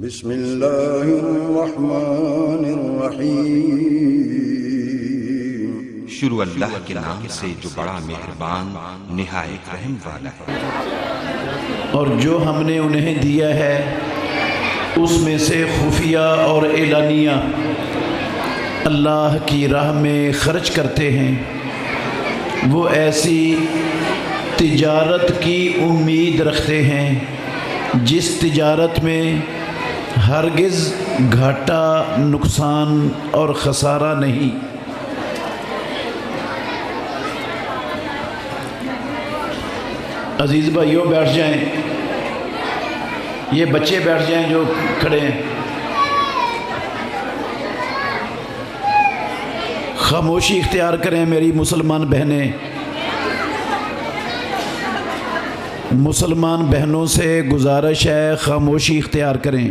بسم اللہ الرحمن الرحیم۔ شروع اللہ کے نام سے جو بڑا مہربان نہایت رحم والا ہے۔ اور جو ہم نے انہیں دیا ہے اس میں سے خفیہ اور اعلانیہ اللہ کی راہ میں خرچ کرتے ہیں، وہ ایسی تجارت کی امید رکھتے ہیں جس تجارت میں ہرگز گھاٹا، نقصان اور خسارہ نہیں۔ عزیز بھائیوں بیٹھ جائیں، یہ بچے بیٹھ جائیں جو کھڑے ہیں۔ خاموشی اختیار کریں میری مسلمان بہنیں، مسلمان بہنوں سے گزارش ہے خاموشی اختیار کریں۔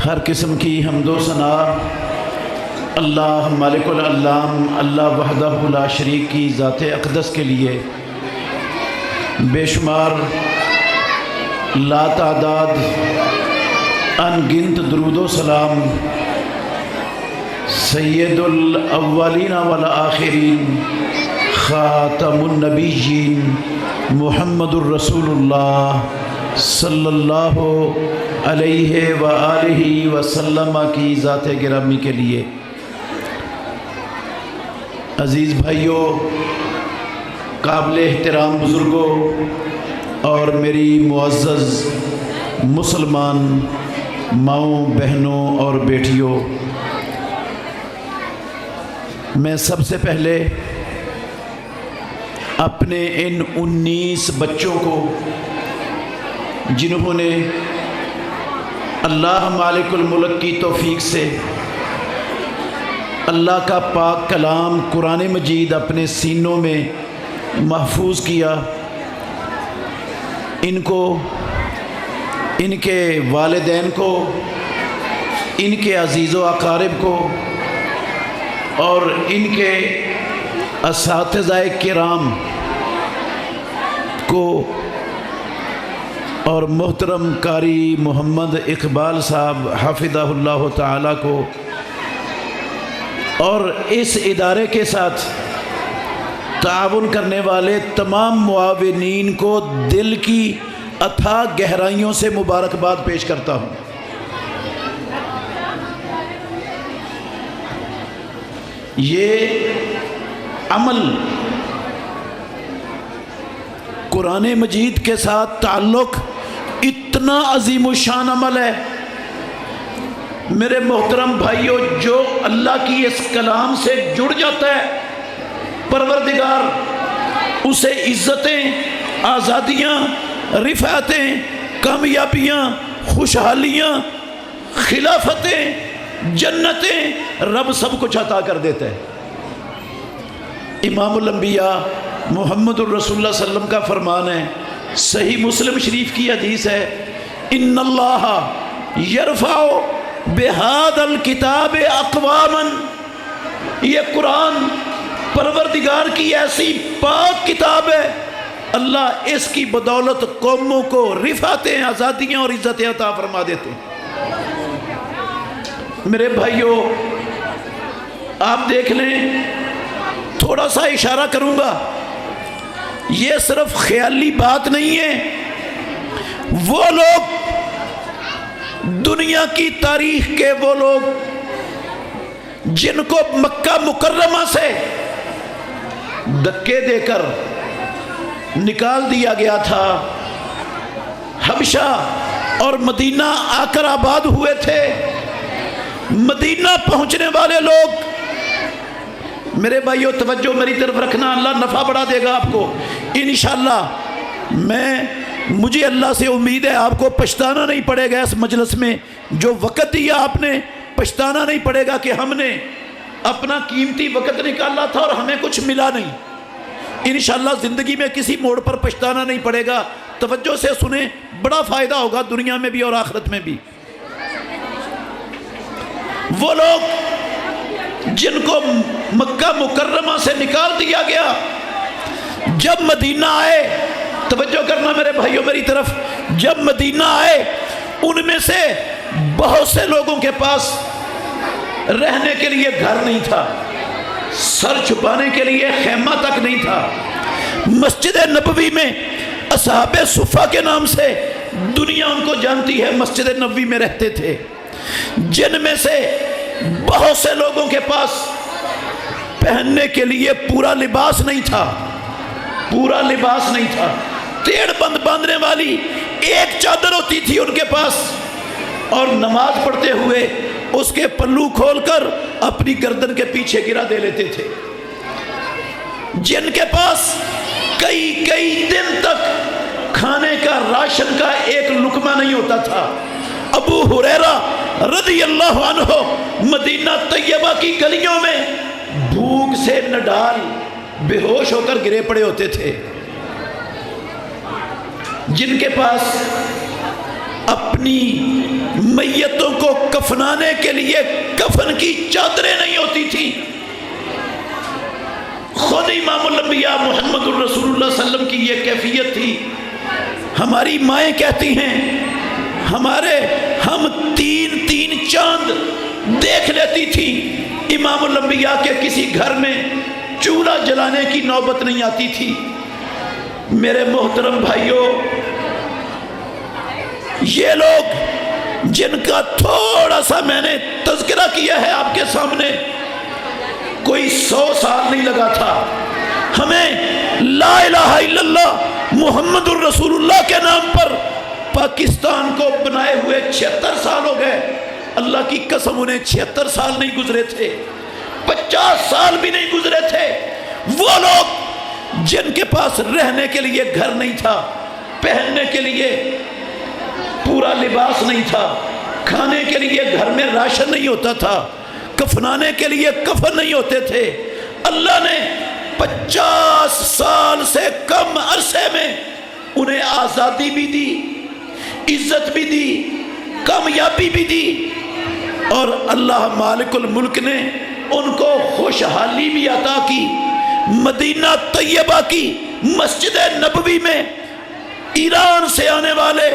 ہر قسم کی حمد و ثنا اللہ مالک العلام، اللہ وحدہ لا شریک کی ذات اقدس کے لیے بے شمار لا تعداد ان گنت درود و سلام سید الاولین والآخرین خاتم النبیین محمد الرسول اللہ صلی اللہ علیہ وآلہ وسلم کی ذات گرامی کے لیے۔ عزیز بھائیوں، قابل احترام بزرگوں اور میری معزز مسلمان ماؤں، بہنوں اور بیٹیوں، میں سب سے پہلے اپنے ان 19 بچوں کو جنہوں نے اللہ مالک الملک کی توفیق سے اللہ کا پاک کلام قرآن مجید اپنے سینوں میں محفوظ کیا، ان کو، ان کے والدین کو، ان کے عزیز و اقارب کو اور ان کے اساتذہ کرام کو اور محترم قاری محمد اقبال صاحب حفظہ اللہ تعالیٰ کو اور اس ادارے کے ساتھ تعاون کرنے والے تمام معاونین کو دل کی اتھاہ گہرائیوں سے مبارکباد پیش کرتا ہوں۔ یہ عمل قرآن مجید کے ساتھ تعلق اتنا عظیم الشان عمل ہے میرے محترم بھائیوں، جو اللہ کی اس کلام سے جڑ جاتا ہے پروردگار اسے عزتیں، آزادیاں، رفعتیں، کامیابیاں، خوشحالیاں، خلافتیں، جنتیں، رب سب کچھ عطا کر دیتا ہے۔ امام الانبیاء محمد الرسول اللہ صلی اللہ علیہ وسلم کا فرمان ہے، صحیح مسلم شریف کی حدیث ہے، ان اللہ یرفع بہذا الکتاب اقواما، یہ قرآن پروردگار کی ایسی پاک کتاب ہے، اللہ اس کی بدولت قوموں کو رفعتیں، آزادیاں اور عزتیں عطا فرما دیتے ہیں۔ میرے بھائیوں، آپ دیکھ لیں، تھوڑا سا اشارہ کروں گا، یہ صرف خیالی بات نہیں ہے۔ وہ لوگ، دنیا کی تاریخ کے وہ لوگ جن کو مکہ مکرمہ سے دھکے دے کر نکال دیا گیا تھا، حبشہ اور مدینہ آ کر آباد ہوئے تھے، مدینہ پہنچنے والے لوگ، میرے بھائیوں توجہ میری طرف رکھنا، اللہ نفع بڑھا دے گا آپ کو انشاءاللہ۔ مجھے اللہ سے امید ہے آپ کو پچھتانا نہیں پڑے گا، اس مجلس میں جو وقت دیا آپ نے، پچھتانا نہیں پڑے گا کہ ہم نے اپنا قیمتی وقت نکالا تھا اور ہمیں کچھ ملا نہیں۔ انشاءاللہ زندگی میں کسی موڑ پر پچھتانا نہیں پڑے گا، توجہ سے سنیں، بڑا فائدہ ہوگا دنیا میں بھی اور آخرت میں بھی۔ وہ لوگ جن کو مکہ مکرمہ سے نکال دیا گیا، جب مدینہ آئے کرنا میرے بھائیوں میری طرف. جب مدینہ آئے ان میں سے بہت سے لوگوں کے پاس رہنے کے لیے گھر نہیں تھا, سر چھپانے کے لیے خیمہ تک نہیں تھا. مسجد نبوی میں اصحاب صفہ کے نام سے دنیا ان کو جانتی ہے, مسجد نبوی میں رہتے تھے, جن میں سے بہت سے لوگوں کے پاس پہننے کے لیے پورا لباس نہیں تھا, پورا لباس نہیں تھا. ٹیڑھ بند باندھنے والی ایک چادر ہوتی تھی ان کے پاس, اور نماز پڑھتے ہوئے اس کے پلو کھول کر اپنی گردن کے پیچھے گرا دے لیتے تھے. جن کے پاس کئی دن تک کھانے کا راشن کا ایک لقمہ نہیں ہوتا تھا. ابو ہریرہ رضی اللہ عنہ مدینہ طیبہ کی گلیوں میں بھوک سے نڈال بے ہوش ہو کر گرے پڑے ہوتے تھے. جن کے پاس اپنی میتوں کو کفنانے کے لیے کفن کی چادریں نہیں ہوتی تھی. خود امام الانبیاء محمد الرسول اللہ صلی اللہ علیہ وسلم کی یہ کیفیت تھی. ہماری مائیں کہتی ہیں ہم تین چاند دیکھ لیتی تھی, امام الانبیاء کے کسی گھر میں چولہا جلانے کی نوبت نہیں آتی تھی. میرے محترم بھائیوں, یہ لوگ جن کا تھوڑا سا میں نے تذکرہ کیا ہے آپ کے سامنے, کوئی 100 سال نہیں لگا تھا ہمیں لا الہ الا اللہ محمد الرسول اللہ کے نام پر پاکستان کو بنائے ہوئے 76 سال ہو گئے. اللہ کی قسم انہیں 76 سال نہیں گزرے تھے, 50 سال بھی نہیں گزرے تھے. وہ لوگ جن کے پاس رہنے کے لیے گھر نہیں تھا, پہننے کے لیے پورا لباس نہیں تھا, کھانے کے لیے گھر میں راشن نہیں ہوتا تھا, کفنانے کے لیے کفن نہیں ہوتے تھے, اللہ نے 50 سال سے کم عرصے میں انہیں آزادی بھی دی, عزت بھی دی, کامیابی بھی دی, اور اللہ مالک الملک نے ان کو خوشحالی بھی عطا کی. مدینہ طیبہ کی مسجد نبوی میں ایران سے آنے والے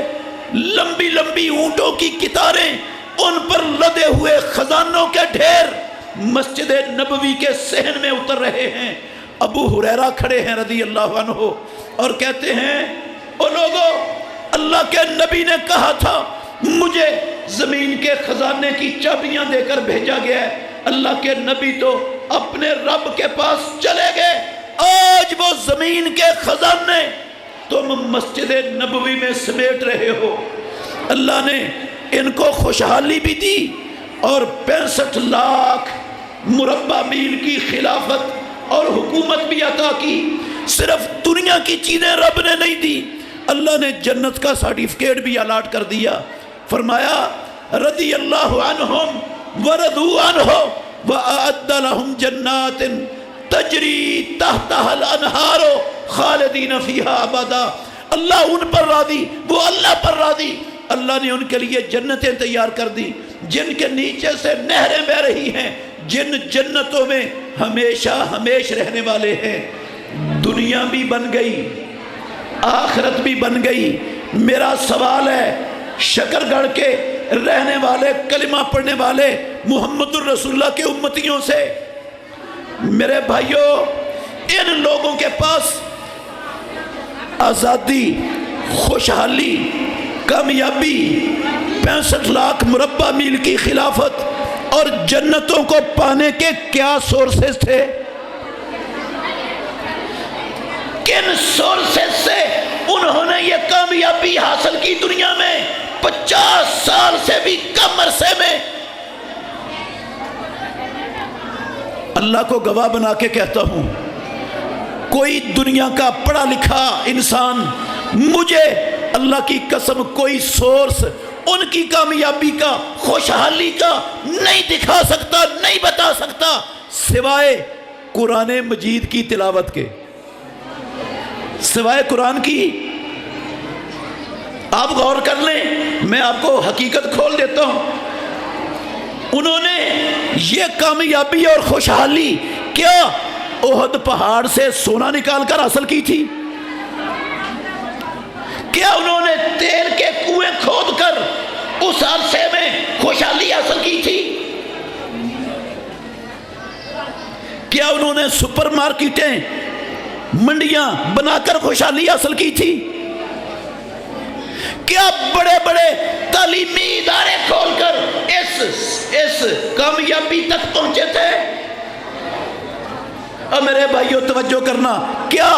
لمبی لمبی اونٹوں کی قطاریں, ان پر لدے ہوئے خزانوں کے ڈھیر مسجد نبوی کے صحن میں اتر رہے ہیں. ابو ہریرہ کھڑے ہیں رضی اللہ عنہ اور کہتے ہیں, او لوگو, اللہ کے نبی نے کہا تھا مجھے زمین کے خزانے کی چابیاں دے کر بھیجا گیا ہے. اللہ کے نبی تو اپنے رب کے پاس چلے گئے, آج وہ زمین کے خزانے تم مسجد نبوی میں سمیٹ رہے ہو. اللہ نے ان کو خوشحالی بھی دی اور 65 لاکھ مربع میل کی خلافت اور حکومت بھی عطا کی. صرف دنیا کی چیزیں رب نے نہیں دی, اللہ نے جنت کا سرٹیفکیٹ بھی الاٹ کر دیا. فرمایا رضی اللہ عنہم ورضوا عنہ وأعد لهم جنات تجری تحتها الانہار خالدین فیہا ابدا. اللہ ان پر راضی, وہ اللہ پر راضی. اللہ نے ان کے لیے جنتیں تیار کر دی جن کے نیچے سے نہریں بہ رہی ہیں, جن جنتوں میں ہمیشہ ہمیش رہنے والے ہیں. دنیا بھی بن گئی, آخرت بھی بن گئی. میرا سوال ہے, شکر گڑھ کے رہنے والے کلمہ پڑھنے والے محمد الرسول اللہ کے امتیوں سے, میرے بھائیوں, ان لوگوں کے پاس آزادی, خوشحالی, کامیابی, 65 لاکھ مربع میل کی خلافت اور جنتوں کو پانے کے کیا سورسز تھے؟ کن سورسز سے انہوں نے یہ کامیابی حاصل کی دنیا میں 50 سال سے بھی کم عرصے میں؟ اللہ کو گواہ بنا کے کہتا ہوں, کوئی دنیا کا پڑھا لکھا انسان مجھے اللہ کی قسم کوئی سورس ان کی کامیابی کا, خوشحالی کا نہیں دکھا سکتا, نہیں بتا سکتا سوائے قرآن مجید کی تلاوت کے, سوائے قرآن کی. آپ غور کر لیں, میں آپ کو حقیقت کھول دیتا ہوں. انہوں نے یہ کامیابی اور خوشحالی کیا احد پہاڑ سے سونا نکال کر حاصل کی تھی؟ کیا انہوں نے تیل کے کنویں کھود کر اس عرصے میں خوشحالی حاصل کی تھی؟ کیا انہوں نے سپر مارکیٹیں منڈیاں بنا کر خوشحالی حاصل کی تھی؟ کیا بڑے بڑے تعلیمی ادارے کھول کر اس کامیابی تک پہنچے تھے؟ اب میرے بھائیوں توجہ کرنا، کیا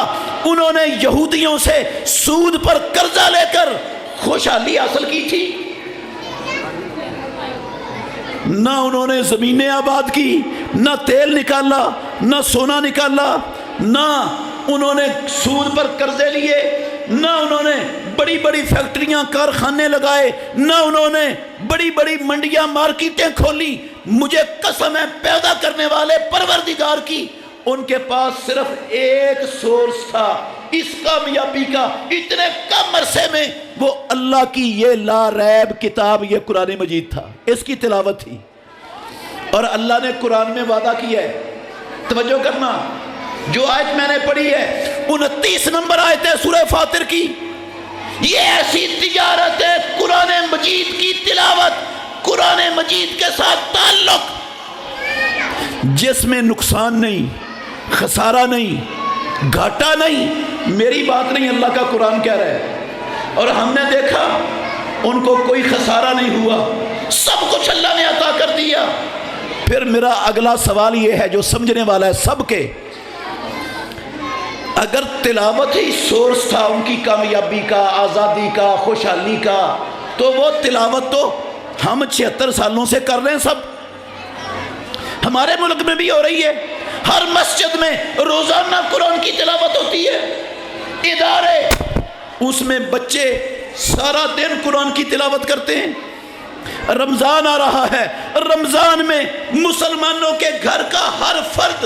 انہوں نے یہودیوں سے سود پر قرضہ لے کر خوشحالی حاصل کی تھی؟ نہ انہوں نے زمینیں آباد کی، نہ تیل نکالا، نہ سونا نکالا، نہ انہوں نے سود پر قرضے لیے، نہ انہوں نے بڑی بڑی فیکٹریاں کارخانے لگائے، نہ انہوں نے بڑی بڑی منڈیاں مارکیٹیں کھولی۔ مجھے قسم ہے پیدا کرنے والے پروردگار کی، ان کے پاس صرف ایک سورس تھا اس کامیابی کا۔ اتنے کم عرصے میں وہ اللہ کی یہ لا ریب کتاب، یہ قرآن مجید تھا، اس کی تلاوت تھی۔ اور اللہ نے قرآن میں وعدہ کیا ہے، توجہ کرنا، جو آیت میں نے پڑھی ہے 29 نمبر آیت ہے سورہ فاطر کی، یہ ایسی تجارت ہے، قرآن مجید کی تلاوت، قرآن مجید کے ساتھ تعلق، جس میں نقصان نہیں، خسارہ نہیں، گھاٹا نہیں۔ میری بات نہیں، اللہ کا قرآن کہہ رہا ہے، اور ہم نے دیکھا ان کو کوئی خسارہ نہیں ہوا، سب کچھ اللہ نے عطا کر دیا۔ پھر میرا اگلا سوال یہ ہے جو سمجھنے والا ہے سب کے، اگر تلاوت ہی سورس تھا ان کی کامیابی کا، آزادی کا، خوشحالی کا، تو وہ تلاوت تو ہم 76 سالوں سے کر رہے ہیں، سب ہمارے ملک میں بھی ہو رہی ہے، ہر مسجد میں روزانہ قرآن کی تلاوت ہوتی ہے، ادارے اس میں بچے سارا دن قرآن کی تلاوت کرتے ہیں۔ رمضان آ رہا ہے، رمضان میں مسلمانوں کے گھر کا ہر فرد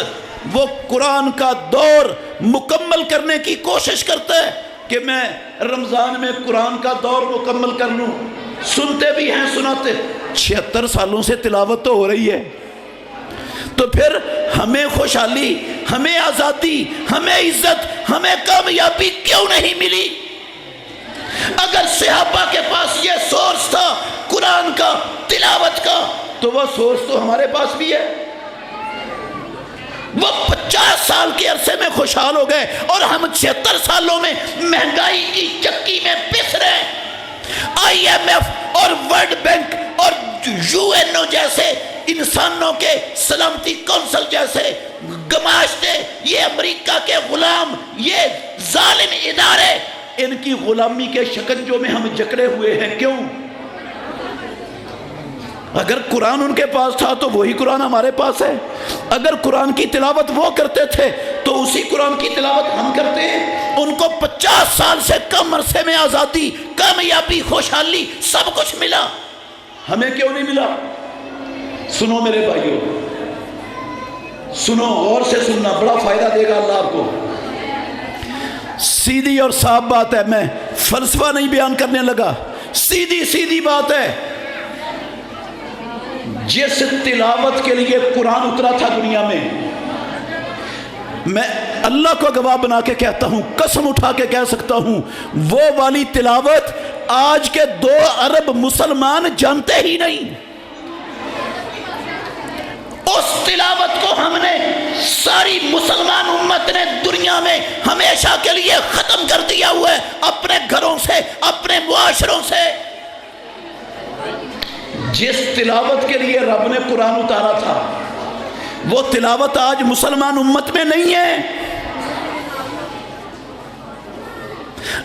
وہ قرآن کا دور مکمل کرنے کی کوشش کرتا ہے کہ میں رمضان میں قرآن کا دور مکمل کر لوں۔ سنتے بھی ہیں، سناتے، 76 سالوں سے تلاوت تو ہو رہی ہے، تو پھر ہمیں خوشحالی، ہمیں آزادی، ہمیں عزت، ہمیں کامیابی کیوں نہیں ملی؟ اگر صحابہ کے پاس یہ سورس تھا قرآن کا، تلاوت کا، تو وہ سورس تو ہمارے پاس بھی ہے۔ وہ 50 سال کے عرصے میں خوشحال ہو گئے، اور ہم 76 سالوں میں مہنگائی کی چکی میں پس رہے ہیں۔ آئی ایم ایف اور ورلڈ بینک اور UN جیسے انسانوں کے سلامتی کونسل جیسے گماشتے، یہ امریکہ کے غلام، یہ ظالم ادارے، ان کی غلامی کے شکنجوں میں ہم جکڑے ہوئے ہیں۔ کیوں؟ اگر قرآن ان کے پاس تھا تو وہی قرآن ہمارے پاس ہے، اگر قرآن کی تلاوت وہ کرتے تھے تو اسی قرآن کی تلاوت ہم کرتے ہیں۔ ان کو 50 سال سے کم عرصے میں آزادی، کامیابی، خوشحالی، سب کچھ ملا، ہمیں کیوں نہیں ملا؟ سنو میرے بھائیوں، سنو، غور سے سننا، بڑا فائدہ دے گا اللہ آپ کو۔ سیدھی اور صاف بات ہے، میں فلسفہ نہیں بیان کرنے لگا، سیدھی سیدھی بات ہے۔ جس تلاوت کے لیے قرآن اترا تھا دنیا میں اللہ کو گواہ بنا کے کہتا ہوں، قسم اٹھا کے کہہ سکتا ہوں، وہ والی تلاوت آج کے 2 ارب مسلمان جانتے ہی نہیں۔ اس تلاوت کو ہم نے، ساری مسلمان امت نے دنیا میں ہمیشہ کے لیے ختم کر دیا ہوا ہے، اپنے گھروں سے، اپنے معاشروں سے۔ جس تلاوت کے لیے رب نے قرآن اتارا تھا وہ تلاوت آج مسلمان امت میں نہیں ہے۔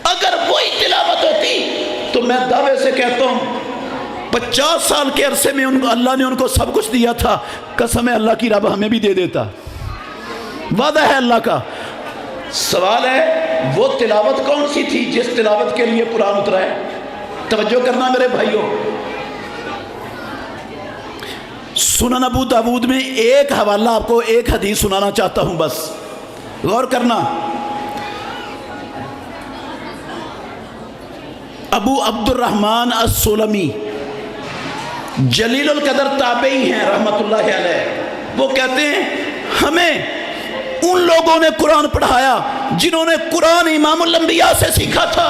اگر وہی تلاوت ہوتی تو میں دعوے سے کہتا ہوں 50 سال کے عرصے میں اللہ نے ان کو سب کچھ دیا تھا، قسم ہے اللہ کی، رب ہمیں بھی دے دیتا، وعدہ ہے اللہ کا۔ سوال ہے وہ تلاوت کون سی تھی جس تلاوت کے لیے قرآن اترا ہے؟ توجہ کرنا میرے بھائیوں، سنن ابو داود میں ایک حوالہ آپ کو، ایک حدیث سنانا چاہتا ہوں، بس غور کرنا۔ ابو عبد الرحمن السلمی جلیل القدر تابعی ہیں رحمت اللہ علیہ، وہ کہتے ہیں ہمیں ان لوگوں نے قرآن پڑھایا جنہوں نے قرآن امام الانبیاء سے سیکھا تھا۔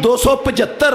275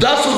10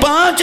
5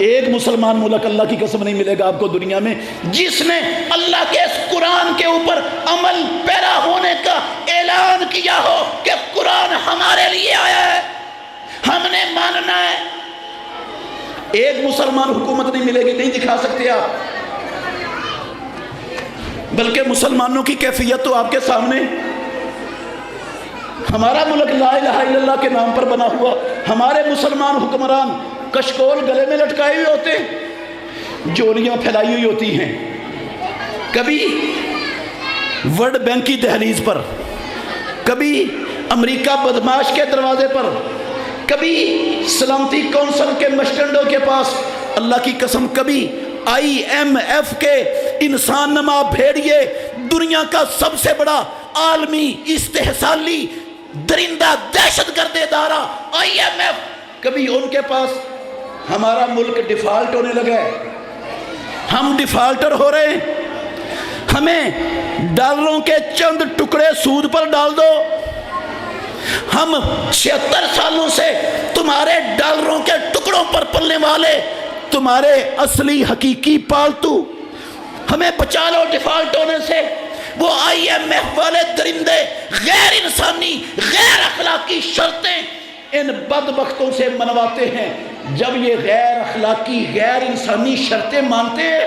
ایک مسلمان ملک اللہ کی قسم نہیں ملے گا آپ کو دنیا میں جس نے اللہ کے اس قرآن کے اوپر عمل پیرا ہونے کا اعلان کیا ہو کہ قرآن ہمارے لیے آیا ہے، ہم نے ماننا ہے۔ ایک مسلمان حکومت نہیں ملے گی، نہیں دکھا سکتے آپ، بلکہ مسلمانوں کی کیفیت تو آپ کے سامنے۔ ہمارا ملک لا الہ الا اللہ کے نام پر بنا ہوا، ہمارے مسلمان حکمران کشکول گلے میں لٹکائے ہوئے ہوتے ہیں، جولیاں پھیلائی ہوئی ہوتی ہیں، کبھی ورلڈ بینک کی دہلیز پر، کبھی امریکہ بدماش کے دروازے پر، کبھی سلامتی کونسل کے مشٹنڈوں کے پاس، اللہ کی قسم کبھی IMF کے انسان نما بھیڑیے، دنیا کا سب سے بڑا عالمی استحصالی درندہ دہشت گرد ادارہ IMF، کبھی ان کے پاس ہمارا ملک ڈیفالٹ ہونے لگا ہے، ہم ڈیفالٹر ہو رہے ہیں، ہمیں ڈالروں کے چند ٹکڑے سود پر ڈال دو، ہم 76 سالوں سے تمہارے ڈالروں کے ٹکڑوں پر پلنے والے تمہارے اصلی حقیقی پالتو، ہمیں بچا لو ڈیفالٹ ہونے سے۔ وہ IMF والے درندے غیر انسانی غیر اخلاقی شرطیں ان بدبختوں سے منواتے ہیں، جب یہ غیر اخلاقی غیر انسانی شرطیں مانتے ہیں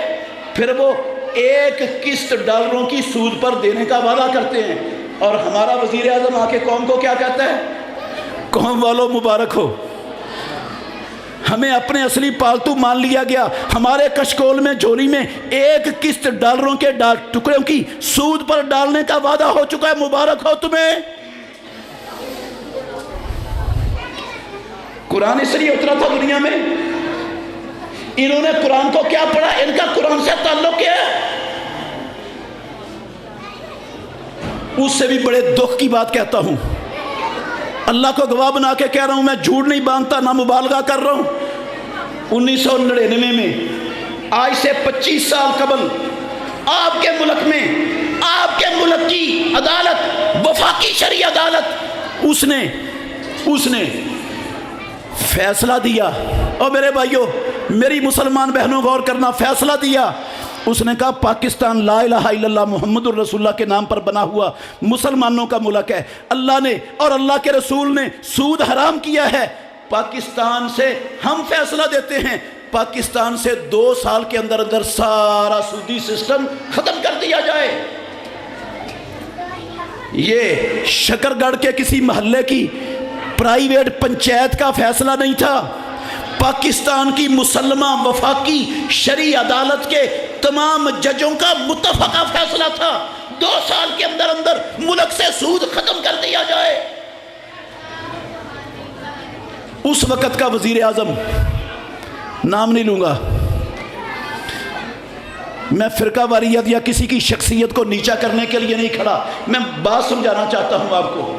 پھر وہ ایک قسط ڈالروں کی سود پر دینے کا وعدہ کرتے ہیں، اور ہمارا وزیر اعظم آ کے قوم کو کیا کہتا ہے؟ قوم والوں مبارک ہو، ہمیں اپنے اصلی پالتو مان لیا گیا، ہمارے کشکول میں جھولی میں ایک قسط ڈالروں کے ٹکڑوں کی سود پر ڈالنے کا وعدہ ہو چکا ہے، مبارک ہو تمہیں۔ قرآن اس لیے اترا تھا دنیا میں، انہوں نے قرآن کو کیا پڑھا؟ ان کا قرآن سے تعلق کیا ہے؟ اس سے بھی بڑے دکھ کی بات کہتا ہوں، اللہ کو گواہ بنا کے کہہ رہا ہوں، میں جھوٹ نہیں باندھتا، نہ مبالغہ کر رہا ہوں۔ 1999 میں، آج سے 25 سال قبل، آپ کے ملک میں، آپ کے ملک کی عدالت، وفاقی شرعی عدالت، اس نے فیصلہ دیا، اور میرے بھائیوں، میری مسلمان بہنوں غور کرنا، فیصلہ دیا، اس نے کہا پاکستان لا الہ الا اللہ محمد الرسول اللہ کے نام پر بنا ہوا مسلمانوں کا ملک ہے، اللہ نے اور اللہ کے رسول نے سود حرام کیا ہے، پاکستان سے ہم فیصلہ دیتے ہیں پاکستان سے 2 سال کے اندر اندر سارا سودی سسٹم ختم کر دیا جائے۔ یہ شکرگڑھ کے کسی محلے کی پرائیویٹ پنچایت کا فیصلہ نہیں تھا، پاکستان کی مسلمہ وفاقی شرعی عدالت کے تمام ججوں کا متفقہ فیصلہ تھا، 2 سال کے اندر اندر ملک سے سود ختم کر دیا جائے۔ اس وقت کا وزیر اعظم، نام نہیں لوں گا، میں فرقہ واریت یا کسی کی شخصیت کو نیچا کرنے کے لیے نہیں کھڑا، میں بات سمجھانا چاہتا ہوں آپ کو۔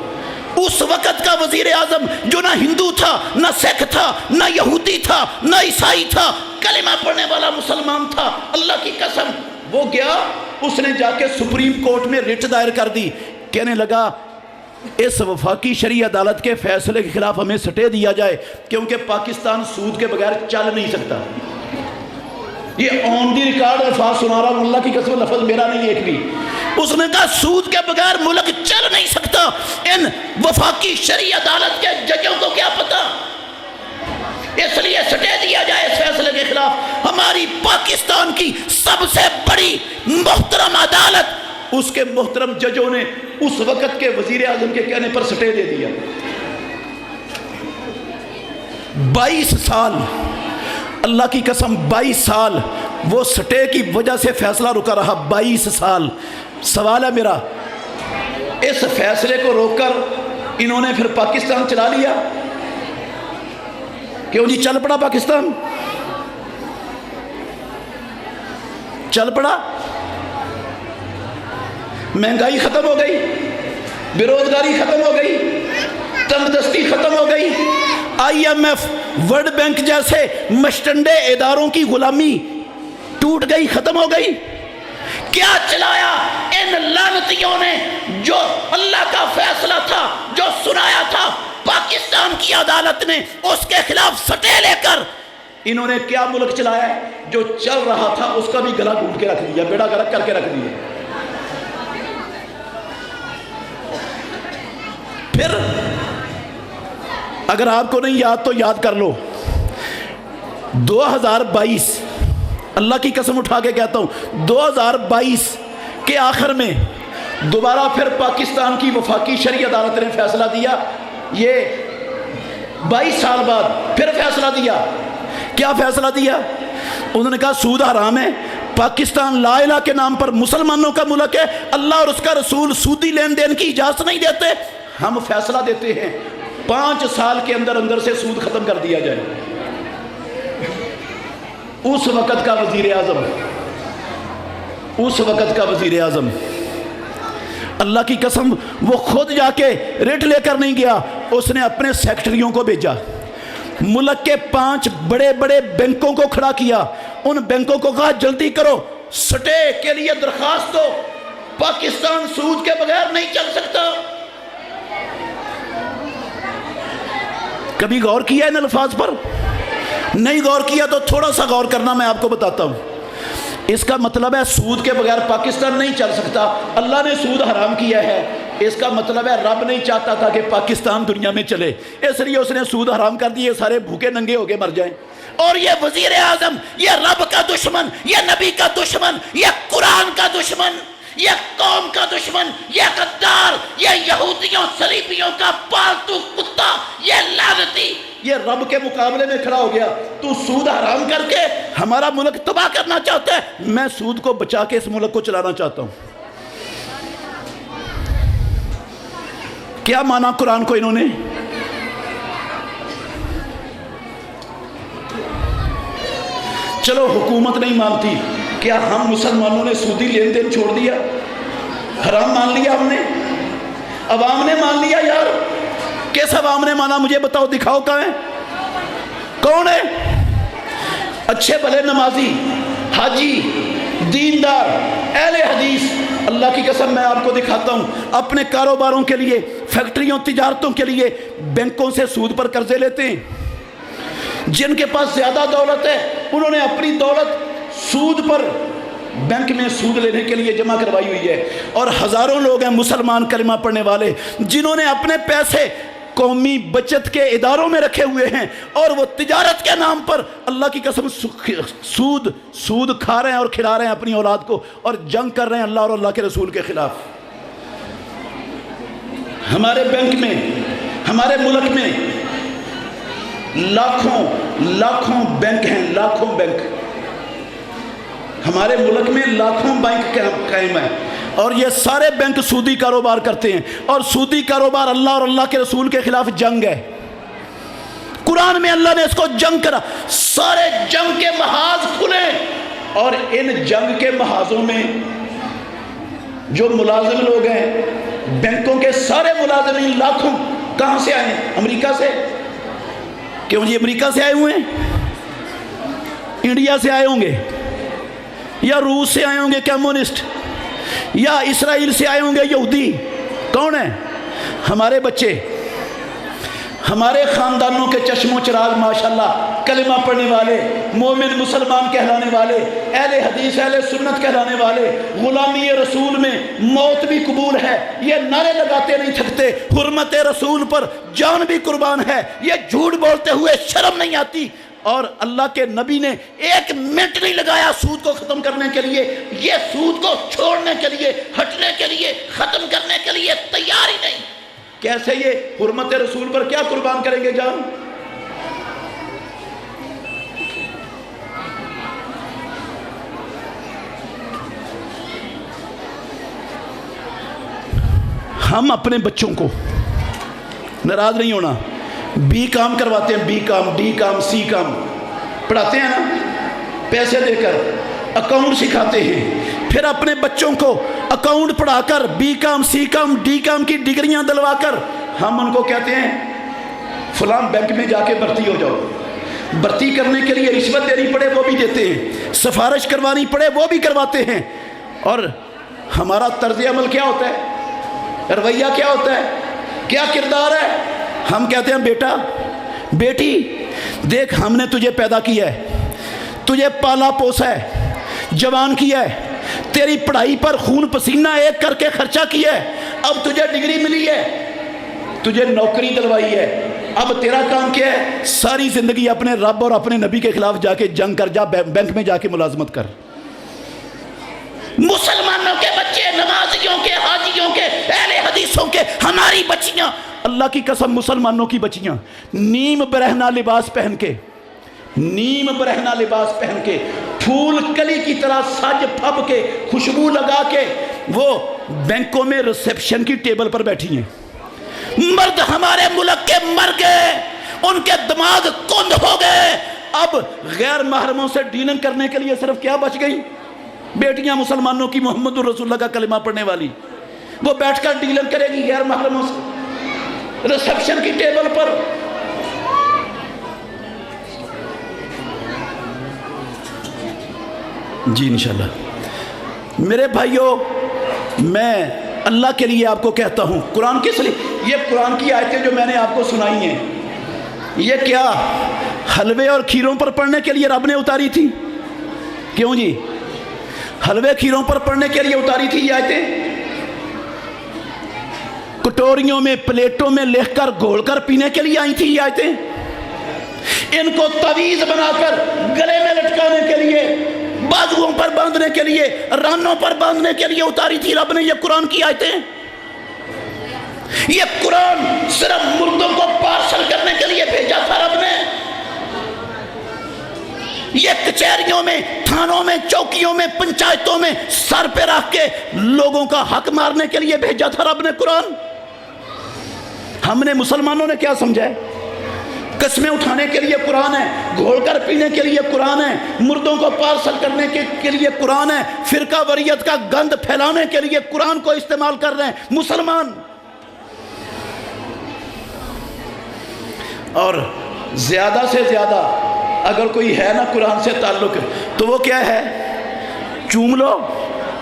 اس وقت کا وزیر اعظم جو نہ ہندو تھا، نہ سکھ تھا، نہ یہودی تھا، نہ عیسائی تھا، کلمہ پڑھنے والا مسلمان تھا، اللہ کی قسم، وہ گیا، اس نے جا کے سپریم کورٹ میں رٹ دائر کر دی، کہنے لگا اس وفاقی شرعی عدالت کے فیصلے کے خلاف ہمیں سٹے دیا جائے، کیونکہ پاکستان سود کے بغیر چل نہیں سکتا۔ یہ آن دی ریکارڈ الفاظ سنا رہا ہوں، اللہ کی قسم، لفظ میرا نہیں ایک بھی۔ اس نے کہا سود کے بغیر ملک چل نہیں سکتا، ان وفاقی شرعی عدالت کے ججوں کو کیا پتا، اس لیے سٹے دیا جائے اس فیصلے کے خلاف۔ ہماری پاکستان کی سب سے بڑی محترم عدالت، اس کے محترم ججوں نے اس وقت کے وزیر اعظم کے کہنے پر سٹے دے دیا۔ 22 سال، اللہ کی قسم 22 سال وہ سٹے کی وجہ سے فیصلہ رکا رہا، 22 سال۔ سوال ہے میرا، اس فیصلے کو روک کر انہوں نے پھر پاکستان چلا لیا؟ کیوں جی چل پڑا پاکستان؟ چل پڑا؟ مہنگائی ختم ہو گئی، بے روزگاری ختم ہو گئی، تنگ دستی ختم ہو گئی، IMF ورلڈ بینک جیسے مشٹنڈے اداروں کی غلامی ٹوٹ گئی، ختم ہو گئی۔ کیا چلایا ان لعنتیوں نے؟ جو اللہ کا فیصلہ تھا، جو سنایا تھا پاکستان کی عدالت نے، اس کے خلاف سٹے لے کر انہوں نے کیا ملک چلایا ہے؟ جو چل رہا تھا اس کا بھی گلا گھونٹ کے رکھ دیا، بیڑا غرق کر کے رکھ دیا۔ پھر اگر آپ کو نہیں یاد تو یاد کر لو، 2022 اللہ کی قسم اٹھا کے کہتا ہوں 2022 کے آخر میں دوبارہ پھر پاکستان کی وفاقی شرعی عدالت نے فیصلہ دیا، یہ 22 سال بعد پھر فیصلہ دیا۔ کیا فیصلہ دیا؟ انہوں نے کہا سود حرام ہے، پاکستان لا الہ کے نام پر مسلمانوں کا ملک ہے، اللہ اور اس کا رسول سودی لین دین کی اجازت نہیں دیتے۔ ہم فیصلہ دیتے ہیں 5 سال کے اندر اندر سے سود ختم کر دیا جائے۔ اس وقت کا وزیر اعظم اللہ کی قسم وہ خود جا کے ریٹ لے کر نہیں گیا، اس نے اپنے سیکٹریوں کو بھیجا، ملک کے 5 بڑے بڑے بینکوں کو کھڑا کیا، ان بینکوں کو کہا جلدی کرو، سٹے کے لیے درخواست دو، پاکستان سود کے بغیر نہیں چل سکتا۔ کبھی غور کیا ان الفاظ پر؟ نہیں غور کیا تو تھوڑا سا غور کرنا میں آپ کو بتاتا ہوں۔ اس کا مطلب ہے سود کے بغیر پاکستان نہیں چل سکتا، اللہ نے سود حرام کیا ہے، اس کا مطلب ہے رب نہیں چاہتا تھا کہ پاکستان دنیا میں چلے، اس لیے اس نے سود حرام کر دیے، سارے بھوکے ننگے ہو کے مر جائیں۔ اور یہ وزیر اعظم، یہ رب کا دشمن، یہ نبی کا دشمن، یہ قرآن کا دشمن، یہ قوم کا دشمن، یہ غدار، یہ یہودیوں صلیبیوں کا پالتو کتا، یہ لعنتی، یہ رب کے مقابلے میں کھڑا ہو گیا۔ تو سود حرام کر کے ہمارا ملک تباہ کرنا چاہتا ہے، میں سود کو بچا کے اس ملک کو چلانا چاہتا ہوں۔ کیا مانا قرآن کو انہوں نے؟ چلو حکومت نہیں مانتی، کیا ہم مسلمانوں نے سودی لین دین چھوڑ دیا؟ حرام مان لیا ہم نے؟ عوام نے مان لیا؟ یار کس عوام نے مانا؟ مجھے بتاؤ، دکھاؤ کہاں ہے، کون ہے؟ اچھے بھلے نمازی، حاجی، دیندار، اہل حدیث، اللہ کی قسم میں آپ کو دکھاتا ہوں، اپنے کاروباروں کے لیے، فیکٹریوں، تجارتوں کے لیے بینکوں سے سود پر قرضے لیتے ہیں۔ جن کے پاس زیادہ دولت ہے انہوں نے اپنی دولت سود پر بینک میں سود لینے کے لیے جمع کروائی ہوئی ہے، اور ہزاروں لوگ ہیں مسلمان کلمہ پڑھنے والے جنہوں نے اپنے پیسے قومی بچت کے اداروں میں رکھے ہوئے ہیں، اور وہ تجارت کے نام پر اللہ کی قسم سود کھا رہے ہیں اور کھلا رہے ہیں اپنی اولاد کو، اور جنگ کر رہے ہیں اللہ اور اللہ کے رسول کے خلاف۔ ہمارے بینک میں، ہمارے ملک میں لاکھوں بینک ہیں، لاکھوں بینک ہمارے ملک میں، لاکھوں بینک قائم ہیں، اور یہ سارے بینک سودی کاروبار کرتے ہیں، اور سودی کاروبار اللہ اور اللہ کے رسول کے خلاف جنگ ہے۔ قرآن میں اللہ نے اس کو جنگ کرا، سارے جنگ کے محاذ کھلے، اور ان جنگ کے محاذوں میں جو ملازم لوگ ہیں بینکوں کے، سارے ملازمین لاکھوں کہاں سے آئے ہیں؟ امریکہ سے۔ کیوں جی امریکہ سے آئے ہوئے ہیں؟ انڈیا سے آئے ہوں گے، یا روس سے آئے ہوں گے کمیونسٹ، یا اسرائیل سے آئے ہوں گے یہودی۔ کون ہیں؟ ہمارے بچے، ہمارے خاندانوں کے چشم و چراغ ماشاءاللہ کلمہ پڑھنے والے، مومن مسلمان کہلانے والے، اہل حدیث اہل سنت کہلانے والے، غلامی رسول میں موت بھی قبول ہے، یہ نعرے لگاتے نہیں تھکتے، حرمت رسول پر جان بھی قربان ہے، یہ جھوٹ بولتے ہوئے شرم نہیں آتی، اور اللہ کے نبی نے 1 منٹ نہیں لگایا سود کو ختم کرنے کے لیے، یہ سود کو چھوڑنے کے لیے، ہٹنے کے لیے، ختم کرنے کے لیے تیار ہی نہیں۔ کیسے یہ حرمت رسول پر کیا قربان کریں گے جان؟ ہم اپنے بچوں کو، ناراض نہیں ہونا، بی کام کرواتے ہیں، بی کام، ڈی کام، سی کام پڑھاتے ہیں نا، پیسے دے کر اکاؤنٹ سکھاتے ہیں، پھر اپنے بچوں کو اکاؤنٹ پڑھا کر be com, C com, D کام کی ڈگریاں دلوا کر ہم ان کو کہتے ہیں فلاں بینک میں جا کے بھرتی ہو جاؤ۔ بھرتی کرنے کے لیے رشوت دینی پڑے وہ بھی دیتے ہیں، سفارش کروانی پڑے وہ بھی کرواتے ہیں، اور ہمارا طرز عمل کیا ہوتا ہے؟ رویہ کیا ہوتا ہے؟ کیا کردار ہے؟ ہم کہتے ہیں بیٹا، بیٹی دیکھ ہم نے تجھے پیدا کیا ہے، تجھے پالا پوسا ہے، جوان کیا ہے، تیری پڑھائی پر خون پسینہ ایک کر کے خرچہ کیا ہے، اب تجھے ڈگری ملی ہے، تجھے نوکری دلوائی ہے، اب تیرا کام کیا ہے؟ ساری زندگی اپنے رب اور اپنے نبی کے خلاف جا کے جنگ کر، جا بینک میں جا کے ملازمت کر۔ مسلمانوں کے بچے، نمازیوں کے، حاجیوں کے، اہل حدیثوں کے، ہماری بچیاں، اللہ کی قسم مسلمانوں کی بچیاں نیم برہنہ لباس پہن کے، نیم برہنہ لباس پہن کے، پھول کلی کی طرح سج پھب کے، خوشبو لگا کے وہ بینکوں میں ریسیپشن کی ٹیبل پر بیٹھی ہیں۔ مرد ہمارے ملک کے مر گئے، ان کے دماغ کند ہو گئے، اب غیر محرموں سے ڈیلنگ کرنے کے لیے صرف کیا بچ گئی؟ بیٹیاں مسلمانوں کی محمد الرسول اللہ کا کلمہ پڑھنے والی، وہ بیٹھ کر ڈیلنگ کرے گی غیر محرموں سے ریسیپشن کی ٹیبل پر۔ جی انشاءاللہ میرے بھائیوں، میں اللہ کے لیے آپ کو کہتا ہوں، قرآن کس لیے؟ یہ قرآن کی آیتیں جو میں نے آپ کو سنائی ہیں، یہ کیا حلوے اور کھیروں پر پڑھنے کے لیے رب نے اتاری تھی؟ کیوں جی؟ حلوے کھیروں پر پڑھنے کے لیے اتاری تھی یہ آیتیں؟ کٹوریوں میں، پلیٹوں میں لکھ کر گھول کر پینے کے لیے آئی تھی یہ آیتیں؟ ان کو تعویذ بنا کر گلے میں لٹکانے کے لیے، بازوؤں پر باندھنے کے لیے، رانوں پر باندھنے کے لیے اتاری تھی رب نے یہ قرآن کی آیتیں؟ یہ قرآن صرف مردوں کو پارسل کرنے کے لیے بھیجا تھا رب نے؟ یہ کچہریوں میں، تھانوں میں، چوکیوں میں، پنچایتوں میں سر پہ رکھ کے لوگوں کا حق مارنے کے لیے بھیجا تھا رب نے قرآن؟ ہم نے مسلمانوں نے کیا سمجھا ہے؟ قسمیں اٹھانے کے لیے قرآن ہے، گھول کر پینے کے لیے قرآن ہے، مردوں کو پارسل کرنے کے لیے قرآن ہے، فرقہ وریت کا گند پھیلانے کے لیے قرآن کو استعمال کر رہے ہیں مسلمان۔ اور زیادہ سے زیادہ اگر کوئی ہے نا قرآن سے تعلق تو وہ کیا ہے؟ چوم لو،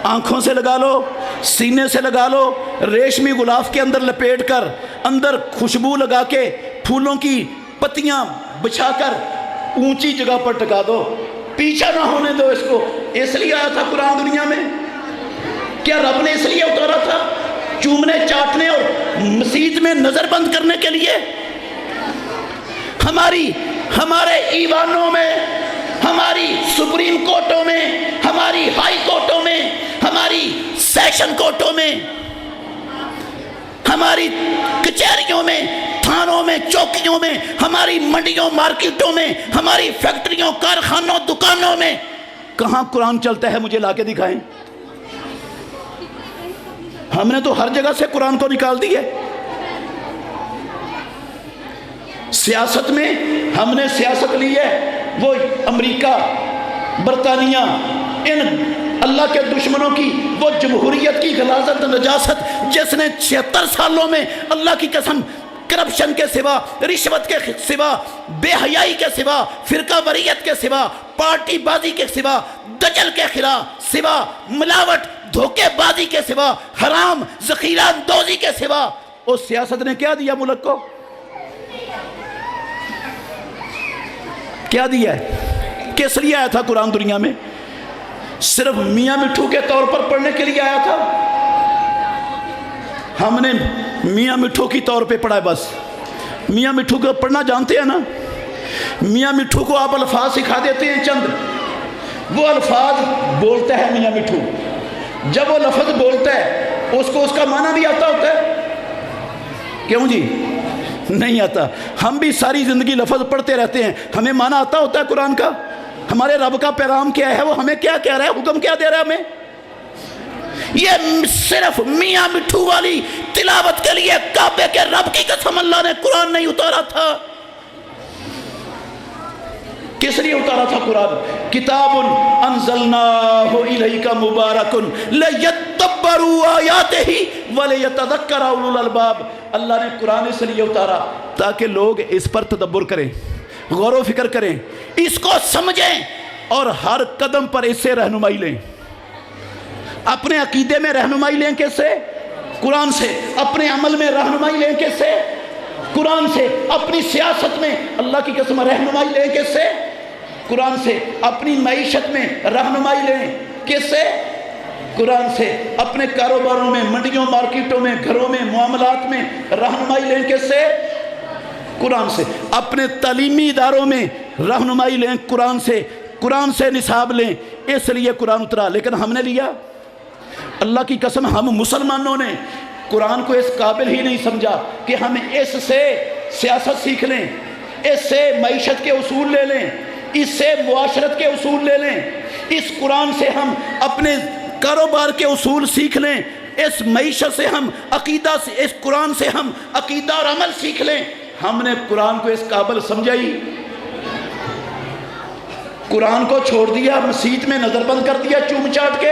آنکھوں سے لگا لو، سینے سے لگا لو، ریشمی غلاف کے اندر لپیٹ کر، اندر خوشبو لگا کے، پھولوں کی پتیاں بچھا کر اونچی جگہ پر ٹکا دو، پیچھا نہ ہونے دو اس کو۔ اس لیے آیا تھا قرآن دنیا میں؟ کیا رب نے اس لیے اتارا تھا؟ چومنے، چاٹنے اور مسجد میں نظر بند کرنے کے لیے؟ ہمارے ایوانوں میں، ہماری سپریم کورٹوں میں، ہماری ہائی کورٹوں میں، ہماری سیشن کورٹوں میں، ہماری کچہریوں میں، تھانوں میں، چوکیوں میں، ہماری منڈیوں، مارکیٹوں میں، ہماری فیکٹریوں، کارخانوں، دکانوں میں کہاں قرآن چلتا ہے؟ مجھے لا کے دکھائیں۔ ہم نے تو ہر جگہ سے قرآن کو نکال دی ہے۔ سیاست میں ہم نے سیاست لی ہے، وہ امریکہ، برطانیہ، ان اللہ کے دشمنوں کی وہ جمہوریت کی غلاظت، نجاست، جس نے 76 سالوں میں اللہ کی قسم کرپشن کے سوا، رشوت کے سوا، بے حیائی کے سوا، فرقہ وریت کے سوا، پارٹی بازی کے سوا، دجل کے خلاف سوا، ملاوٹ، دھوکے بازی کے سوا، حرام ذخیرہ اندوزی کے سوا، اس سیاست نے کیا دیا ملک کو؟ کیا دیا ہے؟ کس لیے آیا تھا قرآن دنیا میں؟ صرف میاں مٹھو کے طور پر پڑھنے کے لیے آیا تھا؟ ہم نے میاں مٹھو کی طور پہ پڑھا ہے بس۔ میاں مٹھو کو پڑھنا جانتے ہیں نا؟ میاں مٹھو کو آپ الفاظ سکھا دیتے ہیں چند، وہ الفاظ بولتا ہے میاں مٹھو، جب وہ لفظ بولتا ہے اس کو اس کا معنی بھی آتا ہوتا ہے؟ کیوں جی؟ نہیں آتا۔ ہم بھی ساری زندگی لفظ پڑھتے رہتے ہیں، ہمیں معنی آتا ہوتا ہے قرآن کا؟ ہمارے رب کا پیغام کیا ہے؟ وہ ہمیں کیا کہہ رہا ہے؟ حکم کیا دے رہا ہے ہمیں؟ یہ صرف میاں مٹھو والی تلاوت کے لیے کعبے کے رب کی قسم اللہ نے قرآن نہیں اتارا تھا۔ کس لیے اتارا تھا قرآن؟ کتاب انزلناہ الیک مبارک لیدبروا آیاتہ ولیتذکر اولو الالباب۔ اللہ نے قرآن اس لیے اتارا تاکہ لوگ اس پر تدبر کریں، غور و فکر کریں، اس کو سمجھیں اور ہر قدم پر اس سے رہنمائی لیں۔ اپنے عقیدے میں رہنمائی لیں کس سے؟ قرآن سے۔ اپنے عمل میں رہنمائی لیں کس سے؟ قرآن سے اپنی سیاست میں اللہ کی قسم رہنمائی لیں کس سے؟ قرآن سے اپنی معیشت میں رہنمائی لیں کس سے؟ قرآن سے اپنے کاروباروں میں، منڈیوں، مارکیٹوں میں، گھروں میں، معاملات میں رہنمائی لیں کس سے؟ قرآن سے اپنے تعلیمی اداروں میں رہنمائی لیں قرآن سے نصاب لیں، اس لیے قرآن اترا۔ لیکن ہم نے لیا؟ اللہ کی قسم ہم مسلمانوں نے قرآن کو اس قابل ہی نہیں سمجھا کہ ہم اس سے سیاست سیکھ لیں، اس سے معیشت کے اصول لے لیں، اس سے معاشرت کے اصول لے لیں، اس قرآن سے ہم اپنے کاروبار کے اصول سیکھ لیں، اس معیشت سے ہم عقیدہ سے، اس قرآن سے ہم عقیدہ اور عمل سیکھ لیں۔ ہم نے قرآن کو اس قابل سمجھا ہی؟ قرآن کو چھوڑ دیا، مسجد میں نظر بند کر دیا چوم چاٹ کے،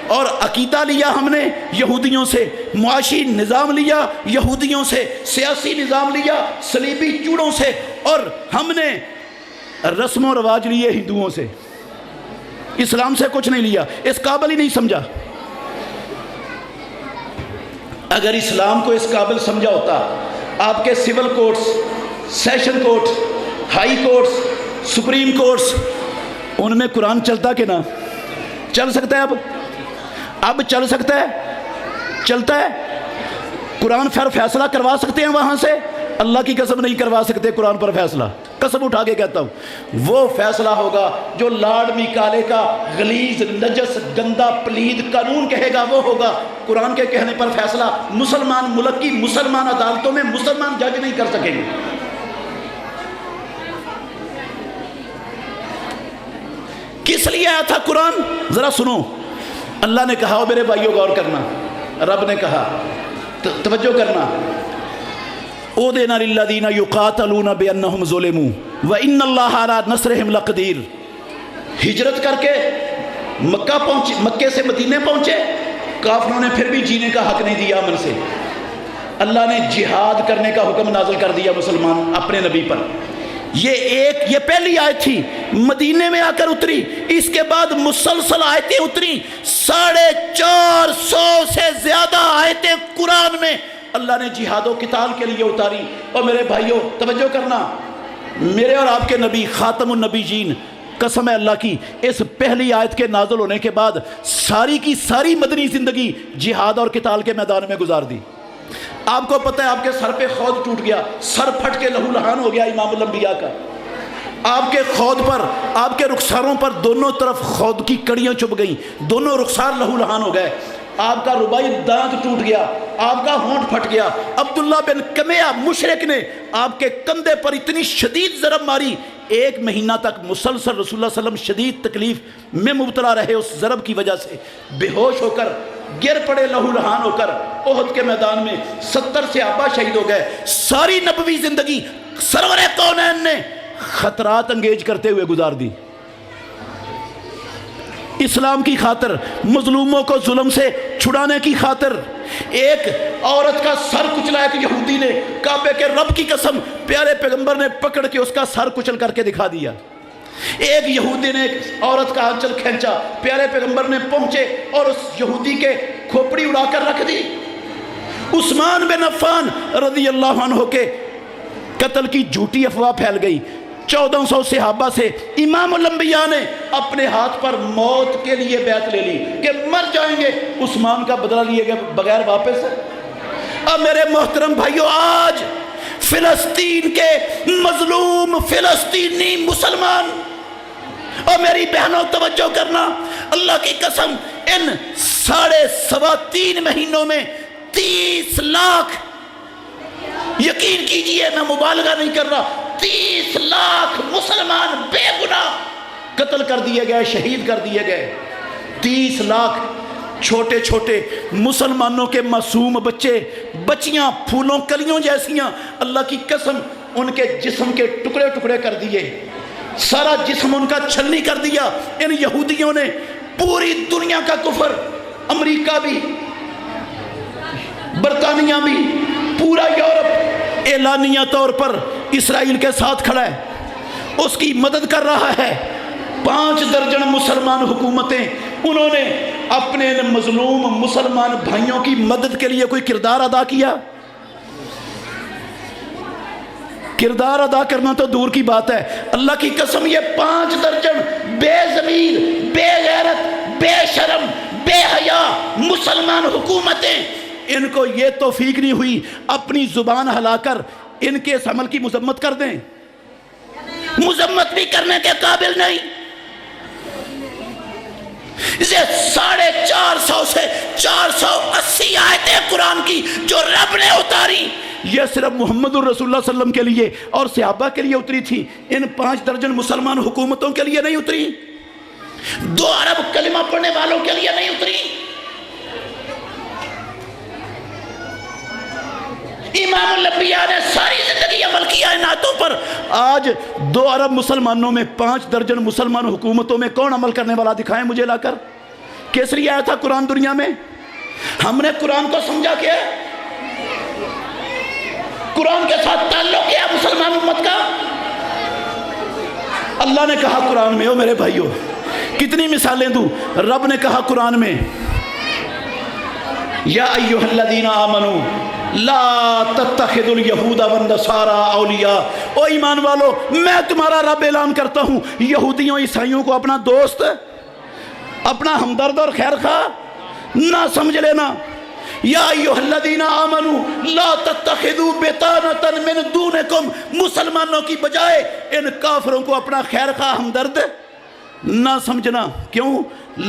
اور عقیدہ لیا ہم نے یہودیوں سے، معاشی نظام لیا یہودیوں سے، سیاسی نظام لیا صلیبی چوڑوں سے، اور ہم نے رسم و رواج لیے ہندوؤں سے، اسلام سے کچھ نہیں لیا، اس قابل ہی نہیں سمجھا۔ اگر اسلام کو اس قابل سمجھا ہوتا، آپ کے civil courts, session court, high courts, supreme courts, ان میں قرآن چلتا کہ نہ چل سکتا ہے؟ اب چل سکتا ہے؟ چلتا ہے؟ قرآن پر فیصلہ کروا سکتے ہیں وہاں سے؟ اللہ کی قسم نہیں کروا سکتے قرآن پر فیصلہ، قسم اٹھا کے کہتا ہوں۔ وہ فیصلہ ہوگا جو لارڈ میکالے کا غلیظ، نجس، گندا، پلید قانون کہے گا، وہ ہوگا۔ قرآن کے کہنے پر فیصلہ مسلمان ملک کی مسلمان عدالتوں میں مسلمان جج نہیں کر سکیں گے۔ کس لیے آیا تھا قرآن؟ ذرا سنو۔ اللہ نے کہا، میرے بھائیوں غور کرنا، رب نے کہا، توجہ کرنا، اُذِنَ لِلَّذِينَ يُقَاتَلُونَ بِأَنَّهُمْ ظُلِمُوا وَإِنَّ اللَّهَ عَلَىٰ نَصْرِهِمْ لَقَدِيرٌ۔ ہجرت کر کے مکہ پہنچے، مکے سے مدینے پہنچے، کافروں نے پھر بھی جینے کا حق نہیں دیا امن سے۔ اللہ نے جہاد کرنے کا حکم نازل کر دیا مسلمان اپنے نبی پر۔ یہ پہلی آیت تھی، مدینے میں آ کر اتری۔ اس کے بعد مسلسل آیتیں اتری، 450 سے زیادہ آیتیں قرآن میں اللہ نے جہاد و قتال کے لیے اتاری۔ اور میرے بھائیوں توجہ کرنا، میرے اور آپ کے نبی خاتم النبیین، قسم ہے اللہ کی، اس پہلی آیت کے نازل ہونے کے بعد ساری کی ساری مدنی زندگی جہاد اور قتال کے میدان میں گزار دی۔ آپ کو پتہ ہے آپ کے سر پہ خود ٹوٹ گیا، سر پھٹ کے لہو لہان ہو گیا امام الانبیاء کا۔ آپ کے خود پر، آپ کے رخساروں پر دونوں طرف خود کی کڑیاں چبھ گئیں، دونوں رخسار لہو لہان ہو گئے۔ آپ کا ربائی دانت ٹوٹ گیا، آپ کا ہونٹ پھٹ گیا۔ عبداللہ بن کمیہ مشرک نے آپ کے کندھے پر اتنی شدید ضرب ماری، 1 مہینہ تک مسلسل رسول اللہ صلی اللہ علیہ وسلم شدید تکلیف میں مبتلا رہے۔ اس ضرب کی وجہ سے بے ہوش ہو کر گر پڑے لہو لہان ہو کر۔ احد کے میدان میں 70 صحابہ شہید ہو گئے۔ ساری نبوی زندگی سرور کونین نے خطرات انگیز کرتے ہوئے گزار دی، اسلام کی خاطر، مظلوموں کو ظلم سے چھڑانے کی خاطر۔ ایک عورت کا سر کچلا ایک یہودی نے، کعبے کے رب کی قسم، پیارے پیغمبر نے پکڑ کے اس کا سر کچل کر کے دکھا دیا۔ ایک یہودی نے ایک عورت کا آنچل کھینچا، پیارے پیغمبر نے پہنچے اور اس یہودی کے کھوپڑی اڑا کر رکھ دی۔ عثمان بن عفان رضی اللہ عنہ کے قتل کی جھوٹی افواہ پھیل گئی۔ 1400 صحابہ سے امام الانبیاء نے اپنے ہاتھ پر موت کے لیے بیعت لے لی کہ مر جائیں گے، عثمان کا بدلہ لیے گئے بغیر واپس۔ اب میرے محترم بھائیوں، آج فلسطین کے مظلوم فلسطینی مسلمان، اور میری بہنوں توجہ کرنا، اللہ کی قسم ان 3.25 مہینوں میں 30 لاکھ، یقین کیجئے میں مبالغہ نہیں کر رہا، 30 لاکھ مسلمان بے گناہ قتل کر دیے گئے، شہید کر دیے گئے۔ 30 لاکھ چھوٹے چھوٹے مسلمانوں کے معصوم بچے، بچیاں پھولوں کلیوں جیسیاں، اللہ کی قسم ان کے جسم کے ٹکڑے ٹکڑے کر دیے، سارا جسم ان کا چھلنی کر دیا۔ ان یہودیوں نے پوری دنیا کا کفر، امریکہ بھی، برطانیہ بھی، پورا یورپ اعلانیہ طور پر اسرائیل کے ساتھ کھڑا ہے، اس کی مدد کر رہا ہے۔ 5 درجن مسلمان حکومتیں، انہوں نے اپنے مظلوم مسلمان بھائیوں کی مدد کے لیے کوئی کردار ادا کیا؟ کردار ادا کرنا تو دور کی بات ہے، اللہ کی قسم یہ 5 درجن بے ضمیر، بے غیرت، بے شرم، بے حیا مسلمان حکومتیں، ان کو یہ توفیق نہیں ہوئی اپنی زبان ہلا کر ان کے اس عمل کی مذمت کر دیں، مذمت بھی کرنے کے قابل نہیں۔ یہ 450 سے 480 آیتیں قرآن کی جو رب نے اتاری، یہ صرف محمد الرسول اللہ صلی اللہ علیہ وسلم کے لیے اور صحابہ کے لیے اتری تھی، ان 5 درجن مسلمان حکومتوں کے لیے نہیں اتری، 2 ارب کلمہ پڑھنے والوں کے لیے نہیں اتری۔ امام الانبیاء نے ساری زندگی عمل کیا ان آیتوں پر، آج 2 ارب مسلمانوں میں 5 درجن مسلمان حکومتوں میں کون عمل کرنے والا دکھائیں مجھے لا کر؟ کس لیے آیا تھا قرآن دنیا میں؟ ہم نے قرآن کو سمجھا کیا؟ قرآن کے ساتھ تعلق کیا مسلمان امت کا؟ اللہ نے کہا قرآن میں، او میرے بھائیو کتنی مثالیں دوں، رب نے کہا قرآن میں یا ایھا الذین آمنوا لا تتخذوا الیہود والنصارى اولیاء، او ایمان والو میں تمہارا رب اعلان کرتا ہوں یہودیوں عیسائیوں کو اپنا دوست، اپنا ہمدرد اور خیر خواہ نہ سمجھ لینا۔ یا ایھا الذین آمنوا لا تتخذوا بطانۃ من دونکم، مسلمانوں کی بجائے ان کافروں کو اپنا خیر خواہ ہمدرد نہ سمجھنا۔ کیوں؟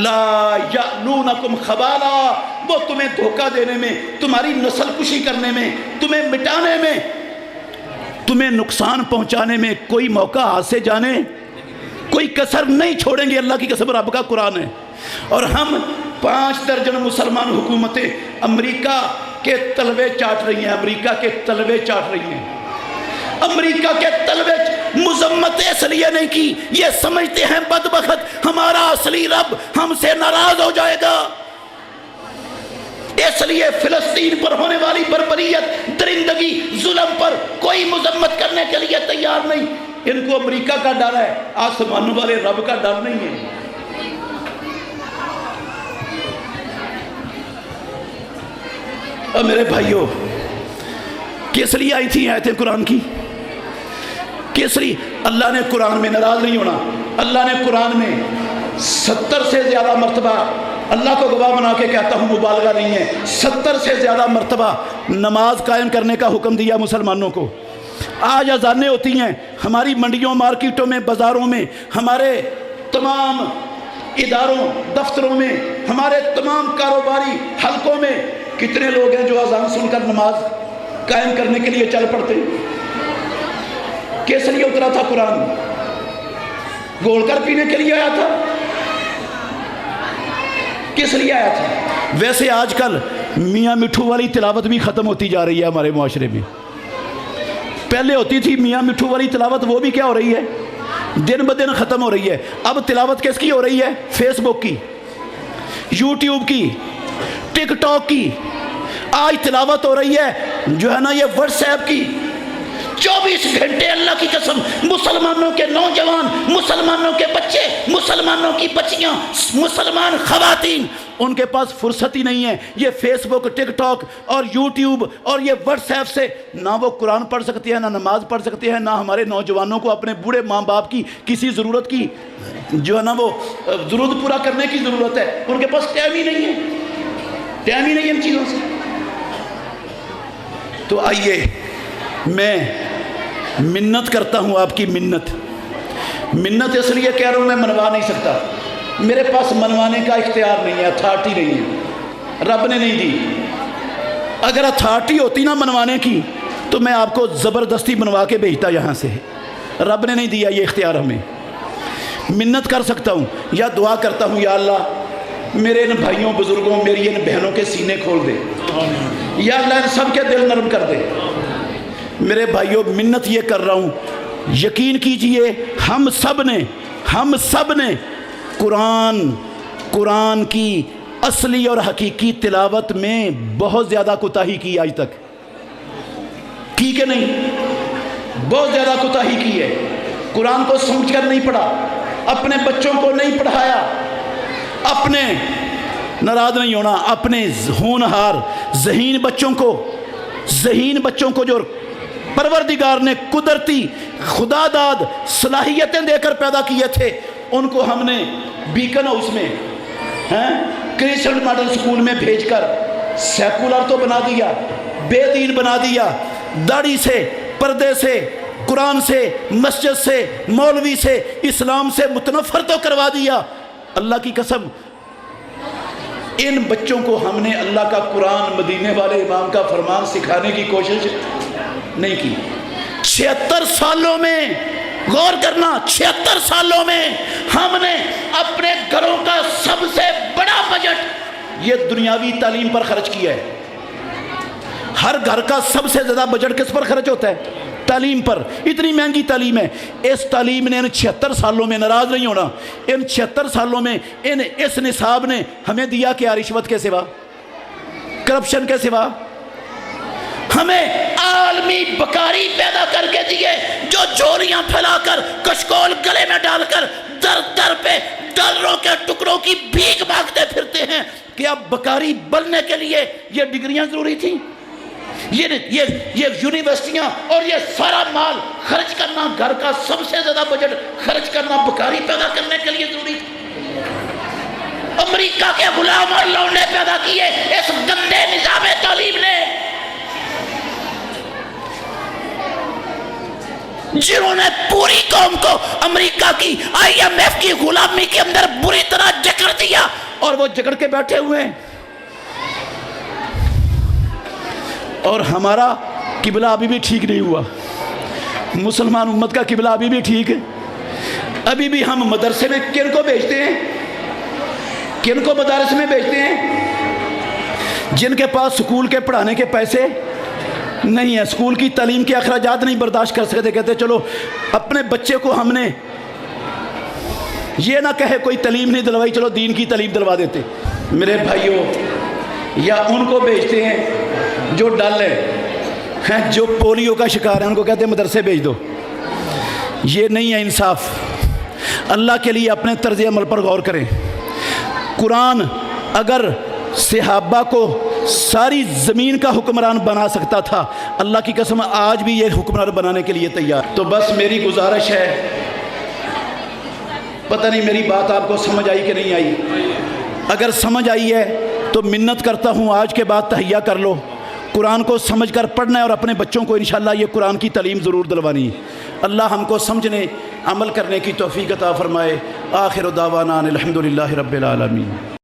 لا یألونکم خبالا، وہ تمہیں دھوکہ دینے میں، تمہاری نسل کشی کرنے میں، تمہیں مٹانے میں، تمہیں نقصان پہنچانے میں کوئی موقع ہاتھ سے جانے، کوئی کسر نہیں چھوڑیں گے، اللہ کی قسم رب کا قرآن ہے۔ اور ہم 5 درجن مسلمان حکومتیں امریکہ کے تلوے چاٹ رہی ہیں، امریکہ کے تلوے چاٹ رہی ہیں، امریکہ کے طلبے مذمت اس لیے نہیں کی، یہ سمجھتے ہیں بدبخت ہمارا اصلی رب ہم سے ناراض ہو جائے گا، اس لیے فلسطین پر ہونے والی بربریت، درندگی، ظلم پر کوئی مذمت کرنے کے لیے تیار نہیں۔ ان کو امریکہ کا ڈر ہے، آسمانوں والے رب کا ڈر نہیں ہے۔ اور میرے بھائیوں کس لیے آئی تھی آیتیں قرآن کی؟ کس لیے؟ اللہ نے قرآن میں ناراض نہیں ہونا، اللہ نے قرآن میں 70 سے زیادہ مرتبہ، اللہ کو گواہ بنا کے کہتا ہوں مبالغہ نہیں ہے، 70 سے زیادہ مرتبہ نماز قائم کرنے کا حکم دیا مسلمانوں کو۔ آج اذانیں ہوتی ہیں ہماری منڈیوں، مارکیٹوں میں، بازاروں میں، ہمارے تمام اداروں، دفتروں میں، ہمارے تمام کاروباری حلقوں میں کتنے لوگ ہیں جو اذان سن کر نماز قائم کرنے کے لیے چل پڑتے ہیں؟ کس لیے اترا تھا قرآن؟ گھول کر پینے کے لیے آیا تھا؟ کس لیے آیا تھا؟ ویسے آج کل میاں مٹھو والی تلاوت بھی ختم ہوتی جا رہی ہے ہمارے معاشرے میں۔ پہلے ہوتی تھی میاں مٹھو والی تلاوت، وہ بھی کیا ہو رہی ہے؟ دن بدن ختم ہو رہی ہے۔ اب تلاوت کس کی ہو رہی ہے؟ فیس بک کی، یوٹیوب کی، ٹک ٹاک کی۔ آج تلاوت ہو رہی ہے جو ہے نا یہ واٹس ایپ کی۔ 24 گھنٹے اللہ کی قسم مسلمانوں کے نوجوان، مسلمانوں کے بچے، مسلمانوں کی بچیاں، مسلمان خواتین، ان کے پاس فرصت ہی نہیں ہے۔ یہ فیس بک، ٹک ٹاک اور یوٹیوب اور یہ واٹس ایپ سے نہ وہ قرآن پڑھ سکتے ہیں، نہ نماز پڑھ سکتے ہیں، نہ ہمارے نوجوانوں کو اپنے بوڑھے ماں باپ کی کسی ضرورت کی جو ہے نا وہ ضرورت پورا کرنے کی ضرورت ہے۔ ان کے پاس ٹائم ہی نہیں ہے، ٹائم ہی نہیں ہے ان چیزوں سے۔ تو آئیے میں منت کرتا ہوں، آپ کی منت اس لیے کہہ رہا ہوں میں منوا نہیں سکتا، میرے پاس منوانے کا اختیار نہیں ہے، اتھارٹی نہیں ہے، رب نے نہیں دی۔ اگر اتھارٹی ہوتی نا منوانے کی تو میں آپ کو زبردستی منوا کے بھیجتا یہاں سے، رب نے نہیں دیا یہ اختیار ہمیں۔ منت کر سکتا ہوں یا دعا کرتا ہوں، یا اللہ میرے ان بھائیوں بزرگوں، میری ان بہنوں کے سینے کھول دے، یا اللہ ان سب کے دل نرم کر دے۔ میرے بھائیوں منت یہ کر رہا ہوں، یقین کیجئے ہم سب نے قرآن کی اصلی اور حقیقی تلاوت میں بہت زیادہ کوتاہی کی آج تک، کی کہ نہیں؟ بہت زیادہ کوتاہی کی ہے۔ قرآن کو سمجھ کر نہیں پڑھا، اپنے بچوں کو نہیں پڑھایا، اپنے ناراض نہیں ہونا، اپنے ہونہار ذہین بچوں کو جو پروردگار نے قدرتی خدا داد صلاحیتیں دے کر پیدا کیے تھے، ان کو ہم نے بیکن ہاؤس میں کرسچن ماڈل سکول میں بھیج کر سیکولر تو بنا دیا، بے دین بنا دیا، داڑھی سے، پردے سے، قرآن سے، مسجد سے، مولوی سے، اسلام سے متنفر تو کروا دیا۔ اللہ کی قسم ان بچوں کو ہم نے اللہ کا قرآن، مدینے والے امام کا فرمان سکھانے کی کوشش نہیں کی۔ 76 سالوں میں، غور کرنا، 76 سالوں میں ہم نے اپنے گھروں کا سب سے بڑا بجٹ یہ دنیاوی تعلیم پر خرچ کیا ہے۔ ہر گھر کا سب سے زیادہ بجٹ کس پر خرچ ہوتا ہے؟ تعلیم پر۔ اتنی مہنگی تعلیم ہے۔ اس تعلیم نے ان 76 سالوں میں، ناراض نہیں ہونا، ان 76 سالوں میں اس نصاب نے ہمیں دیا کیا؟ رشوت کے سوا، کرپشن کے سوا؟ ہمیں عالمی بکاری پیدا کر کے دیے، جو جولیاں پھیلا کر، کشکول گلے میں ڈال کر در در پہ ڈالروں کے ٹکڑوں کی بھیک مانگتے پھرتے ہیں۔ کیا بکاری بننے کے لیے یہ ڈگریاں ضروری تھیں؟ یہ یونیورسٹیاں اور یہ سارا مال خرچ کرنا، گھر کا سب سے زیادہ بجٹ خرچ کرنا بکاری پیدا کرنے کے لیے ضروری تھی؟ امریکہ کے غلام اور لونڈے پیدا کیے اس گندے نظام تعلیم نے، جنہوں نے پوری قوم کو امریکہ کی IMF کی غلامی کے اندر بری طرح جکڑ دیا، اور وہ جکڑ کے بیٹھے ہوئے ہیں۔ اور ہمارا قبلہ ابھی بھی ٹھیک نہیں ہوا، مسلمان امت کا قبلہ ابھی بھی ٹھیک ہے۔ ابھی بھی ہم مدرسے میں کن کو بھیجتے ہیں؟ کن کو مدارس میں بھیجتے ہیں؟ جن کے پاس سکول کے پڑھانے کے پیسے نہیں ہیں، سکول کی تعلیم کے اخراجات نہیں برداشت کر سکتے، کہتے چلو اپنے بچے کو ہم نے یہ نہ کہے کوئی تعلیم نہیں دلوائی، چلو دین کی تعلیم دلوا دیتے۔ میرے بھائیوں، یا ان کو بھیجتے ہیں جو ڈل ہیں، جو پولیو کا شکار ہیں، ان کو کہتے ہیں مدرسے بھیج دو۔ یہ نہیں ہے انصاف۔ اللہ کے لیے اپنے طرز عمل پر غور کریں۔ قرآن اگر صحابہ کو ساری زمین کا حکمران بنا سکتا تھا، اللہ کی قسم آج بھی یہ حکمران بنانے کے لیے تیار۔ تو بس میری گزارش ہے، پتہ نہیں میری بات آپ کو سمجھ آئی کہ نہیں آئی؟ اگر سمجھ آئی ہے تو منت کرتا ہوں آج کے بعد تہیہ کر لو، قرآن کو سمجھ کر پڑھنا ہے اور اپنے بچوں کو انشاءاللہ یہ قرآن کی تعلیم ضرور دلوانی ہے۔ اللہ ہم کو سمجھنے، عمل کرنے کی توفیق عطا فرمائے۔ آخر دعوانا الحمدللہ رب العالمین۔